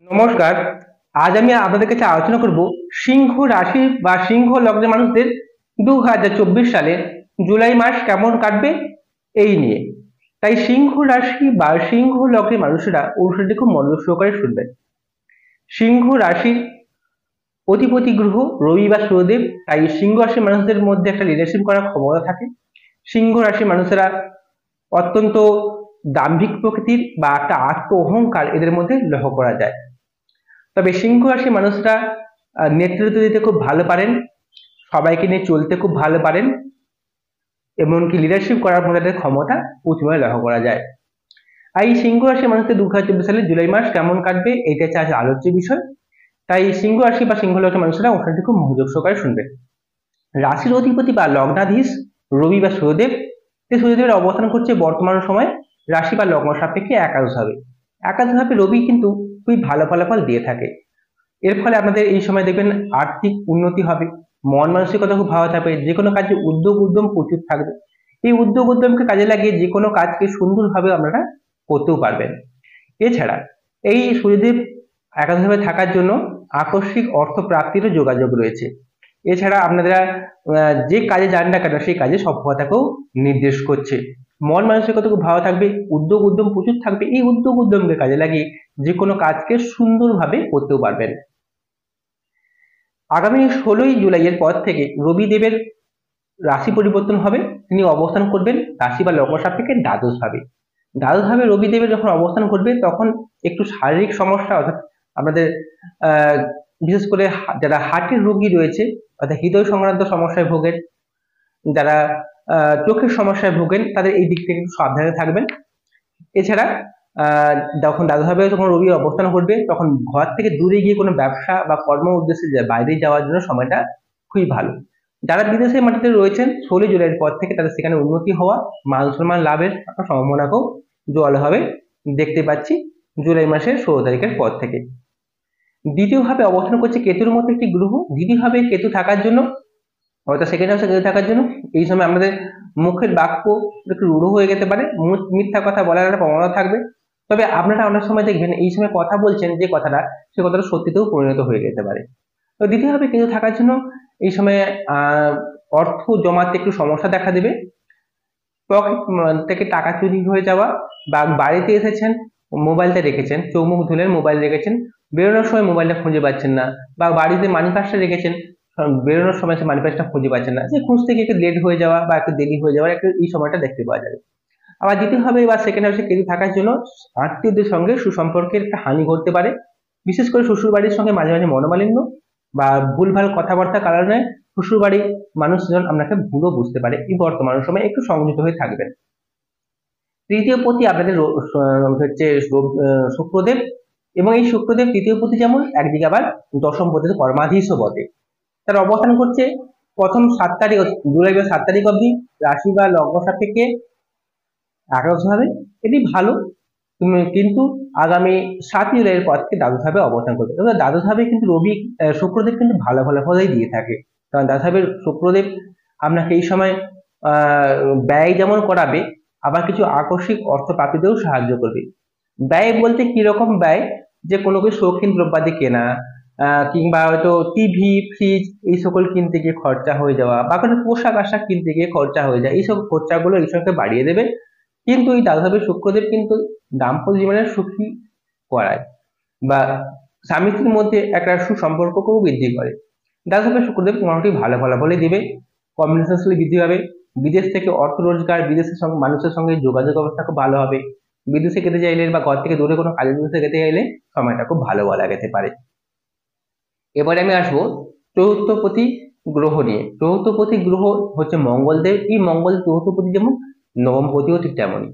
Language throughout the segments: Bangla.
নমস্কার। আজ আমি আপনাদের কাছে আলোচনা করব সিংহ রাশি বা সিংহ লগ্নের মানুষদের 2024 সালে জুলাই মাস কেমন কাটবে এই নিয়ে। তাই সিংহ রাশি বা সিংহ লগ্নের মানুষেরা অনুষ্ঠানটি খুব মনোযোগ সহকারে শুনবেন। সিংহ রাশির অধিপতি গ্রহ রবি বা সূর্যদেব, তাই সিংহ রাশির মানুষদের মধ্যে একটা লিডারশিপ করার ক্ষমতা থাকে। সিংহ রাশির মানুষেরা অত্যন্ত দাম্ভিক প্রকৃতির বা একটা আত্ম অহংকার এদের মধ্যে লক্ষ্য করা যায়। তবে সিংহ রাশির মানুষরা নেতৃত্ব দিতে খুব ভালো পারেন, সবাইকে নিয়ে চলতে খুব ভালো পারেন, এমনকি লিডারশিপ করার মধ্যে তাদের ক্ষমতা প্রচুর লক্ষ্য করা যায়। আর এই সিংহ রাশির মানুষদের 2024 সালে জুলাই মাস কেমন কাটবে এইটা হচ্ছে আজ আলোচ্য বিষয়। তাই সিংহ রাশি বা সিংহ লগ্নের মানুষরা অনুষ্ঠানটি খুব মনোযোগ সহকারে শুনবেন। রাশির অধিপতি বা লগ্নাধীশ রবি বা সূর্যদেব, এই সূর্যদেবের অবস্থান করছে বর্তমান সময় রাশি বা লগ্ন সাপেক্ষে একাদশভাবে। একাদশভাবে রবি কিন্তু খুবই ভালো ফলাফল দিয়ে থাকে। এর ফলে আপনাদের এই সময় দেখবেন আর্থিক উন্নতি হবে, মন মানসিকতা খুব ভালো থাকবে, যে কোনো কাজে উদ্যম প্রচুর থাকবে। এই উদ্যমকে কাজে লাগিয়ে যে কোনো কাজকে সুন্দরভাবে আপনারা করতেও পারবেন। এছাড়া এই সূর্যদেব একাদশভাবে থাকার জন্য আকস্মিক অর্থ প্রাপ্তিরও যোগাযোগ রয়েছে। এছাড়া আপনারা যে কাজে যান না কেন সেই কাজে সফলতাকেও নির্দেশ করছে। মন মানসিকতা খুব ভালো থাকবে, উদ্যম প্রচুর থাকবে। এই উদ্যমকে কাজে লাগিয়ে যে কোনো কাজকে সুন্দরভাবে করতেও পারবেন। আগামী 16ই জুলাইয়ের পর থেকে রবি দেবের রাশি পরিবর্তন হবে, তিনি অবস্থান করবেন রাশি বা লগ্ন সাপেক্ষে দ্বাদশভাবে রবি দেবের যখন অবস্থান করবে তখন একটু শারীরিক সমস্যা, অর্থাৎ আমাদের বিশেষ করে যারা হার্টের রোগী রয়েছে, অর্থাৎ হৃদয় সংক্রান্ত সমস্যায় ভোগেন, যারা চোখের সমস্যায় ভোগেন, তাদের এই দিক থেকে একটু সাবধানে থাকবেন। এছাড়া যখন দ্বাদশভাবে যখন রবি অবস্থান করবে তখন ঘর থেকে দূরে গিয়ে কোনো ব্যবসা বা কর্ম উদ্দেশ্যে বাইরে যাওয়ার জন্য সময়টা খুবই ভালো। যারা বিদেশের মাটিতে রয়েছেন 16 জুলাইয়ের পর থেকে তাদের সেখানে উন্নতি হওয়া, মান সম্মান লাভের একটা সম্ভাবনাকেও জোরালোভাবে দেখতে পাচ্ছি জুলাই মাসের 16 তারিখের পর থেকে। দ্বিতীয়ভাবে অবস্থান করছে কেতুর মতো একটি গ্রহ। দ্বিতীয়ভাবে কেতু থাকার জন্য, অর্থাৎ সেকেন্ড হাউসে কেতু থাকার জন্য এই সময় আমাদের মুখের বাক্য একটু রূঢ় হয়ে যেতে পারে, মিথ্যা কথা বলার একটা প্রবণতা থাকবে। তবে আপনারা অনেক সময় দেখবেন এই সময় কথা বলছেন যে কথাটা, সে কথাটা সত্যিতেও পরিণত হয়ে যেতে পারে। তো দ্বিতীয়ভাবে কেতু থাকার জন্য এই সময়ে অর্থ জমাতে একটু সমস্যা দেখা দেবে। পকেট থেকে টাকা চুরি হয়ে যাওয়া, বা বাড়িতে এসেছেন মোবাইলটা রেখেছেন, চোখ মুখ ধুলেন মোবাইল রেখেছেন, বেরোনোর সময় মোবাইলটা খুঁজে পাচ্ছেন না, বা বাড়িতে মানি পার্সটা রেখেছেন, বেরোনোর সময় সে মানি পার্সটা খুঁজে পাচ্ছেন না, যে খুঁজতে গিয়ে একটু লেট হয়ে যাওয়া বা একটু দেরি হয়ে যাওয়ার একটু এই সময়টা দেখতে পাওয়া যাবে। আবার দ্বিতীয়ভাবে বা সেকেন্ড হাউসে কেতু থাকার জন্য আত্মীয়দের সঙ্গে সুসম্পর্কের একটা হানি ঘটতে পারে। বিশেষ করে শ্বশুর বাড়ির সঙ্গে মাঝে মাঝে মনোমালিন্য বা ভুলভাল কথাবার্তার কারণে শ্বশুর বাড়ির মানুষজন আপনাকে ভুলও বুঝতে পারে। এই বর্তমান সময় একটু সংযত হয়ে থাকবেন। তৃতীয় পতি আপনাদের হচ্ছে শুক্রদেব, এবং এই শুক্রদেব তৃতীয় পতি যেমন একদিকে আবার দশম পতিতে কর্মাধীশও বটে। তার অবস্থান করছে প্রথম 7 তারিখ জুলাই 7 তারিখ অবধি রাশি বা লগ্ন সাপেক্ষে একাদশভাবে। এটি ভালো, কিন্তু আগামী 7 জুলাইয়ের পর থেকে দ্বাদশভাবে অবস্থান করবে। তবে দ্বাদশভাবে কিন্তু শুক্রদেব কিন্তু ভালো ফলাফলই দিয়ে থাকে, কারণ দ্বাদশভাবের শুক্রদেব আপনাকে এই সময় ব্যয় যেমন করাবে, আবার কিছু আকস্মিক অর্থ প্রাপ্তিতেও সাহায্য করবে। ব্যয় বলতে কিরকম ব্যয়, যে কোনো কিছু শৌখিন দ্রব্যাদি কেনা, কিংবা হয়তো টিভি ফ্রিজ এই সকল কিনতে গিয়ে খরচা হয়ে যাওয়া, বা কোনো পোশাক আশাক কিনতে গিয়ে খরচা হয়ে যায়, এইসব খরচাগুলো এই সঙ্গে বাড়িয়ে দেবে। কিন্তু এই দ্বাদশভাবে শুক্রদেব কিন্তু দাম্পত্য জীবনের সুখী করায়, বা স্বামী স্ত্রীর মধ্যে একটা সুসম্পর্ককেও বৃদ্ধি করে। দ্বাদশভাবে শুক্রদেব মোটামুটি ভালো ফলাফলই দিবে, কমিউনিকেশন স্কিল বৃদ্ধি হবে, বিদেশ থেকে অর্থ রোজগার, বিদেশের সঙ্গে মানুষের সঙ্গে যোগাযোগ অবস্থা খুব ভালো হবে। বিদেশে যেতে চাইলে বা ঘর থেকে দূরে কোনো কাজের উদ্দেশ্যে যেতে চাইলে সময়টা খুব ভালো বলা যেতে পারে। এবারে আমি আসবো চতুর্থপতি গ্রহ নিয়ে। চতুর্থপতি গ্রহ হচ্ছে মঙ্গলদেব। এই মঙ্গল চতুর্থপতি যেমন নবমপতিও ঠিক তেমনই।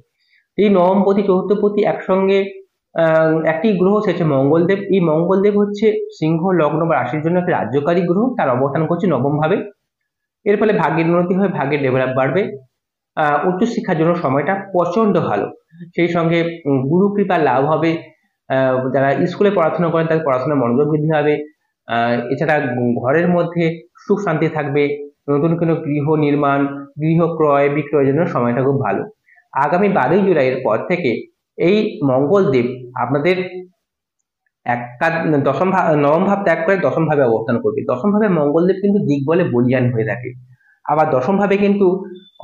এই নবমপতি চতুর্থপতি একসঙ্গে একটি গ্রহ, সে হচ্ছে মঙ্গলদেব। এই মঙ্গলদেব হচ্ছে সিংহ লগ্ন বা রাশির জন্য একটি রাজ্যকারী গ্রহ, তার অবস্থান করছে নবম ভাবে। এর ফলে ভাগ্যের উন্নতি হবে, ভাগ্যের ডেভেলপ বাড়বে, উচ্চশিক্ষার জন্য সময়টা প্রচন্ড ভালো। সেই সঙ্গে গুরু কৃপা লাভ হবে, যারা স্কুলে পড়াশোনা করেন তাদের পড়াশোনার মনোযোগ বৃদ্ধি হবে। এছাড়া ঘরের মধ্যে সুখ শান্তি থাকবে, নতুন কোনো গৃহ নির্মাণ, গৃহ ক্রয় বিক্রয়ের জন্য সময়টা খুব ভালো। আগামী 12 জুলাইয়ের পর থেকে এই মঙ্গলদেব আপনাদের নবম ভাব ত্যাগ করে দশম ভাবে অবস্থান করবে। দশম ভাবে মঙ্গলদেব কিন্তু দিক বলে বলীয়ান হয়ে থাকে। আবার দশম ভাবে কিন্তু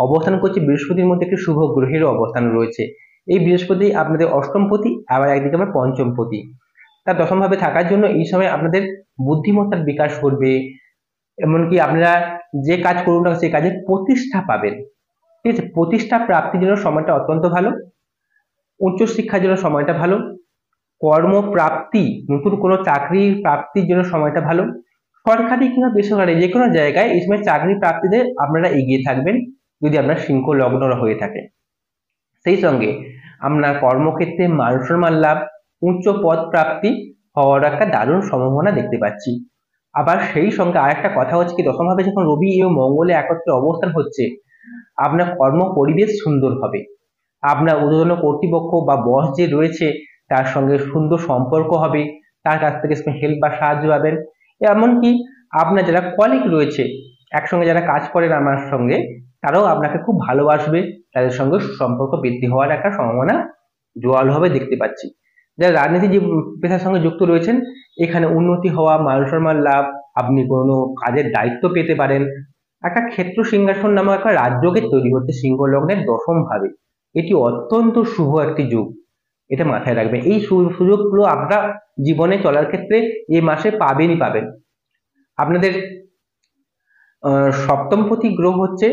অবস্থান করছে বৃহস্পতির মধ্যে একটি শুভ গ্রহেরও অবস্থান রয়েছে। এই বৃহস্পতি আপনাদের অষ্টমপতি, আবার একদিকে আবার পঞ্চমপতি। তার দশম ভাবে থাকার জন্য এই সময় আপনাদের বুদ্ধিমত্তার বিকাশ করবে, এমনকি আপনারা যে কাজ করুন না সেই কাজে প্রতিষ্ঠা পাবেন। ঠিক আছে, প্রতিষ্ঠা প্রাপ্তির জন্য সময়টা অত্যন্ত ভালো, উচ্চশিক্ষার জন্য সময়টা ভালো, কর্মপ্রাপ্তি নতুন কোনো চাকরির প্রাপ্তির জন্য সময়টা ভালো, সরকারি কিংবা বেসরকারি যে কোনো জায়গায় এই সময় চাকরি প্রাপ্তিতে আপনারা এগিয়ে থাকবেন যদি আপনার সিংহ লগ্ন হয়ে থাকে। সেই সঙ্গে আপনার কর্মক্ষেত্রে মান সম্মান লাভ, উচ্চ পদ প্রাপ্তি হওয়ার একটা দারুণ সম্ভাবনা দেখতে পাচ্ছি। আবার সেই সঙ্গে আরেকটা কথা হচ্ছে কি, দশম ভাবে যখন রবি এবং মঙ্গলে একত্রে অবস্থান হচ্ছে, আপনার কর্ম পরিবেশ সুন্দর হবে, আপনার ঊর্ধ্বতন কর্তৃপক্ষ বা বস যে রয়েছে তার সঙ্গে সুন্দর সম্পর্ক হবে, তার কাছ থেকে হেল্প বা সাহায্য পাবেন। এমনকি আপনার যারা কলিগ রয়েছে, একসঙ্গে যারা কাজ করেন আমার সঙ্গে, তারাও আপনাকে খুব ভালোবাসবে, তাদের সঙ্গে সম্পর্ক বৃদ্ধি হওয়ার একটা সম্ভাবনা জোরালোভাবে দেখতে পাচ্ছি। যারা রাজনীতি যে পেশার সঙ্গে যুক্ত রয়েছেন, এখানে উন্নতি হওয়া, মান সম্মান লাভ, আপনি কোনো কাজের দায়িত্ব পেতে পারেন, একটা ক্ষেত্র সিংহাসন নামক একটা রাজযোগে তৈরি হচ্ছে সিংহ লগ্নের দশম ভাবে। এটি অত্যন্ত শুভ একটি যুগ, এটা মাথায় রাখবেন। এই সুযোগগুলো আপনারা জীবনে চলার ক্ষেত্রে এই মাসে পাবেন। আপনাদের সপ্তমপতি গ্রহ হচ্ছে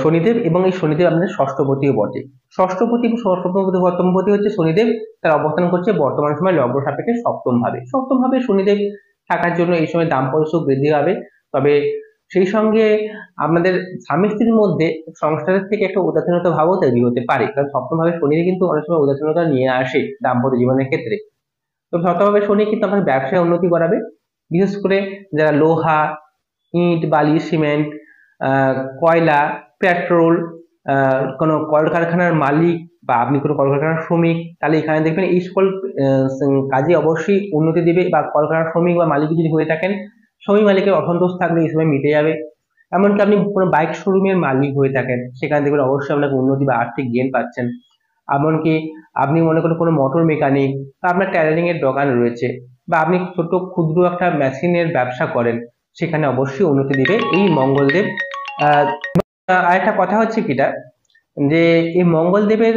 শনিদেব, এবং এই শনিদেব আপনাদের ষষ্ঠপতিও বটে। ষষ্ঠপতি এবং সপ্তমপতি হচ্ছে শনিদেব, তার অবস্থান করছে বর্তমান সময় লগ্ন সাপেক্ষে সপ্তম ভাবে। সপ্তম ভাবে শনিদেব থাকার জন্য এই সময় দাম্পত্য সুখ বৃদ্ধি হবে। তবে সেই সঙ্গে আপনাদের স্বামী স্ত্রীর মধ্যে সংসারের থেকে একটা উদাসীনতা ভাবও তৈরি হতে পারে, কারণ সপ্তম ভাবে শনি কিন্তু অনেক সময় উদাসীনতা নিয়ে আসে দাম্পত্য জীবনের ক্ষেত্রে। তো সপ্তম ভাবে শনি কিন্তু আপনার ব্যবসায় উন্নতি করাবে, বিশেষ করে যারা লোহা, ইট, বালি, সিমেন্ট, কয়লা, পেট্রোল, কোনো কলকারখানার মালিক বা আপনি কোনো কলকারখানার শ্রমিক, তাহলে এখানে দেখবেন এই সকল কাজে অবশ্যই উন্নতি দেবে। বা কলকারখানার শ্রমিক বা মালিক যদি হয়ে থাকেন, শ্রমিক মালিকের অসন্তোষ থাকলে এই সময় মিটে যাবে। এমনকি আপনি কোনো বাইক শোরুমের মালিক হয়ে থাকেন, সেখানে দেখবেন অবশ্যই আপনাকে উন্নতি বা আর্থিক গেইন পাচ্ছেন। এমনকি আপনি মনে করেন কোনো মোটর মেকানিক, বা আপনার ট্যালারিং এর দোকান রয়েছে, বা আপনি ছোট ক্ষুদ্র একটা মেশিনের ব্যবসা করেন, সেখানে অবশ্যই উন্নতি দিবে এই মঙ্গলদেব। আরেকটা কথা হচ্ছে কিটা, যে এই মঙ্গলদেবের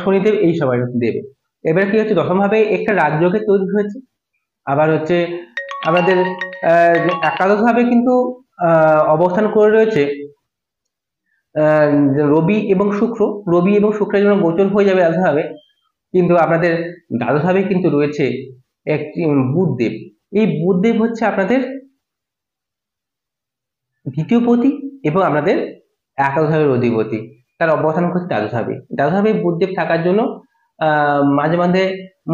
শনিদেব এই সবাই দেবে। এবার কি হচ্ছে, দশম ভাবে একটা রাজযোগে তৈরি হয়েছে, আবার হচ্ছে আমাদের একাদশ ভাবে কিন্তু অবস্থান করে রয়েছে রবি এবং শুক্র। রবি এবং শুক্রের জন্য গোচর হয়ে যাবে একাদশভাবে, কিন্তু আপনাদের দ্বাদশভাবে কিন্তু রয়েছে একটি বুধদেব। এই বুধদেব হচ্ছে আপনাদের দ্বিতীয় পতি এবং আপনাদের একাদশভাবের অধিপতি, তার অবস্থান করছে দ্বাদশভাবে। দ্বাদশভাবে বুধদেব থাকার জন্য মাঝে মাঝে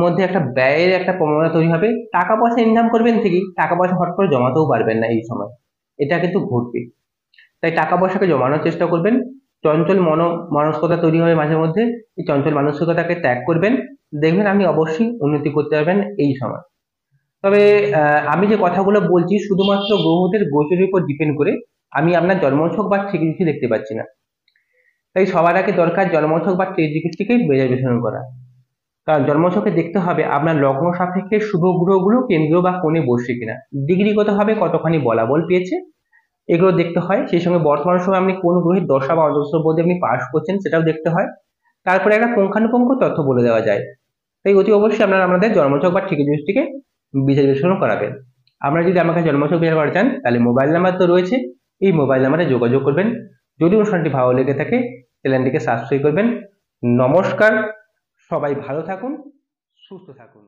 মধ্যে একটা ব্যয়ের একটা প্রবণতা তৈরি হবে। টাকা পয়সা ইনকাম করবেন ঠিকই, টাকা পয়সা হট করে জমাতেও পারবেন না এই সময়, এটা কিন্তু ঘটবে। তাই টাকা পয়সাকে জমানোর চেষ্টা করবেন। চঞ্চল মানসিকতা তৈরি হবে মাঝে মধ্যে, এই চঞ্চল মানসিকতাকে ত্যাগ করবেন, দেখবেন আপনি অবশ্যই উন্নতি করতে পারবেন এই সময়। তবে আমি যে কথাগুলো বলছি শুধুমাত্র গ্রহদের গোচরের উপর ডিপেন্ড করে, আমি আপনার জন্মছক বা ট্রিগৃষ্টি দেখতে পাচ্ছি না। তাই সবার আগে দরকার জন্মছক বা ট্রিগৃষ্টিকে বিশ্লেষণ করা। কারণ জন্মছকে দেখতে হবে আপনার লগ্ন সাপেক্ষে শুভ গ্রহগুলো কেন্দ্র বা কোণে বসছে কিনা, ডিগ্রিগতভাবে কতখানি বলাবল পেয়েছে, এগুলো দেখতে হয়। সেই সঙ্গে বর্তমান সময় আপনি কোন গ্রহের দশা বা অদশা বোধে আপনি পাস করছেন সেটাও দেখতে হয়। তারপরে একটা পুঙ্খানুপুঙ্খ তথ্য বলে দেওয়া যায়। তাই অতি অবশ্যই আপনারা আমাদের জন্মছক বা ট্রিগৃষ্টিকে বিশ্লেষণ করাবেন। আপনারা যদি আমাকে জন্মছক বের করা চান, তাহলে মোবাইল নাম্বার তো রয়েছে, এই মোবাইল নাম্বারে যোগাযোগ করবেন। যদি অনুষ্ঠানটি ভালো লেগে থাকে চ্যানেলটিকে সাবস্ক্রাইব করবেন। নমস্কার, সবাই ভালো থাকুন, সুস্থ থাকুন।